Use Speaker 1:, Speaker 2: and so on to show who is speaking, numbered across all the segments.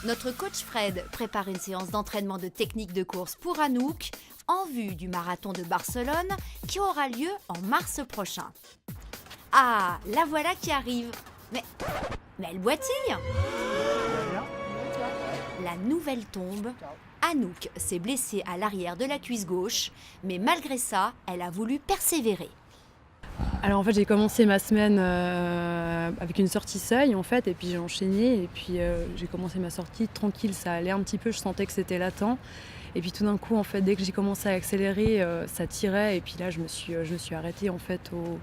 Speaker 1: Notre coach Fred prépare une séance d'entraînement de technique de course pour Anouk en vue du marathon de Barcelone qui aura lieu en mars prochain. Ah, la voilà qui arrive. Mais elle boitille. La nouvelle tombe. Anouk s'est blessée à l'arrière de la cuisse gauche, mais malgré ça, elle a voulu persévérer.
Speaker 2: Alors en fait j'ai commencé ma semaine avec une sortie seuil en fait et puis j'ai enchaîné et puis j'ai commencé ma sortie tranquille, ça allait un petit peu, je sentais que c'était latent et puis tout d'un coup en fait dès que j'ai commencé à accélérer ça tirait et puis là je me suis arrêtée en fait au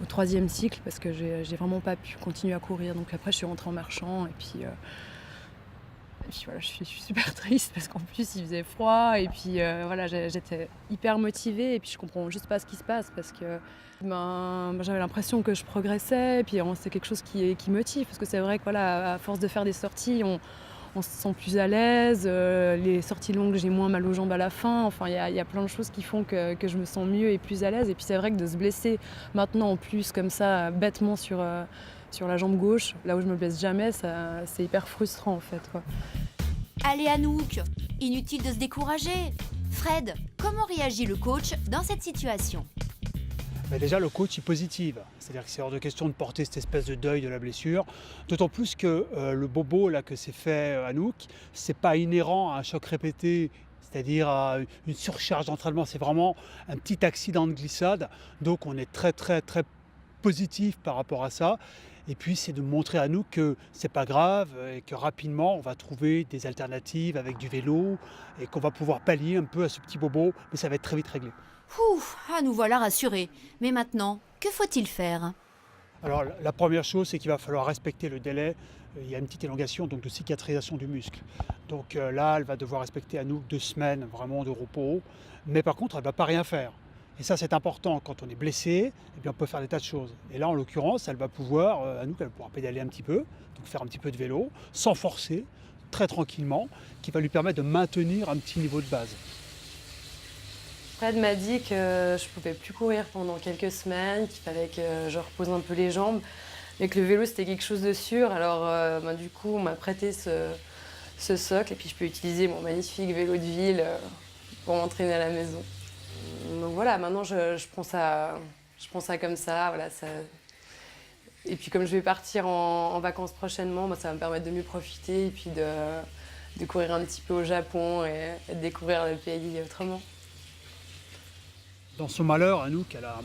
Speaker 2: troisième cycle parce que j'ai vraiment pas pu continuer à courir donc après je suis rentrée en marchant et puis voilà, je suis super triste parce qu'en plus il faisait froid et puis voilà, j'étais hyper motivée et puis je comprends juste pas ce qui se passe parce que j'avais l'impression que je progressais et puis c'est quelque chose qui motive parce que c'est vrai que voilà, à force de faire des sorties, on se sent plus à l'aise, les sorties longues j'ai moins mal aux jambes à la fin, enfin il y a plein de choses qui font que je me sens mieux et plus à l'aise et puis c'est vrai que de se blesser maintenant en plus comme ça bêtement sur la jambe gauche, là où je me blesse jamais, c'est hyper frustrant en fait, quoi.
Speaker 1: Allez Anouk, inutile de se décourager. Fred, comment réagit le coach dans cette situation?
Speaker 3: Mais déjà, le coach est positif. C'est-à-dire que c'est hors de question de porter cette espèce de deuil de la blessure. D'autant plus que le bobo là, que s'est fait Anouk, c'est pas inhérent à un choc répété, c'est-à-dire à une surcharge d'entraînement. C'est vraiment un petit accident de glissade. Donc on est très très très positif par rapport à ça. Et puis c'est de montrer à nous que c'est pas grave et que rapidement on va trouver des alternatives avec du vélo et qu'on va pouvoir pallier un peu à ce petit bobo, mais ça va être très vite réglé.
Speaker 1: Ouf, ah nous voilà rassurés. Mais maintenant, que faut-il faire?
Speaker 3: Alors la première chose, c'est qu'il va falloir respecter le délai. Il y a une petite élongation donc de cicatrisation du muscle. Donc là, elle va devoir respecter à nous 2 semaines vraiment de repos. Mais par contre, elle ne va pas rien faire. Et ça, c'est important. Quand on est blessé, eh bien, on peut faire des tas de choses. Et là, en l'occurrence, elle va pouvoir, elle va pouvoir pédaler un petit peu, donc faire un petit peu de vélo, sans forcer, très tranquillement, qui va lui permettre de maintenir un petit niveau de base.
Speaker 2: Fred m'a dit que je pouvais plus courir pendant quelques semaines, qu'il fallait que je repose un peu les jambes, mais que le vélo c'était quelque chose de sûr. Alors du coup on m'a prêté ce socle et puis je peux utiliser mon magnifique vélo de ville pour m'entraîner à la maison. Donc voilà, maintenant je prends ça comme ça, voilà, ça. Et puis comme je vais partir en vacances prochainement, ça va me permettre de mieux profiter et puis de courir un petit peu au Japon et de découvrir le pays autrement.
Speaker 3: Dans son malheur, Anouk, elle a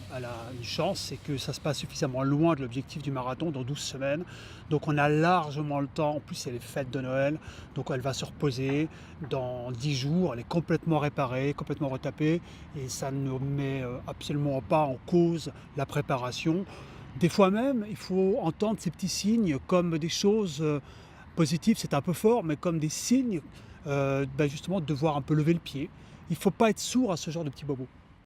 Speaker 3: une chance, c'est que ça se passe suffisamment loin de l'objectif du marathon, dans 12 semaines. Donc on a largement le temps, en plus c'est les fêtes de Noël, donc elle va se reposer dans 10 jours, elle est complètement réparée, complètement retapée, et ça ne met absolument pas en cause la préparation. Des fois même, il faut entendre ces petits signes comme des choses positives, c'est un peu fort, mais comme des signes justement de devoir un peu lever le pied. Il ne faut pas être sourd à ce genre de petits bobos.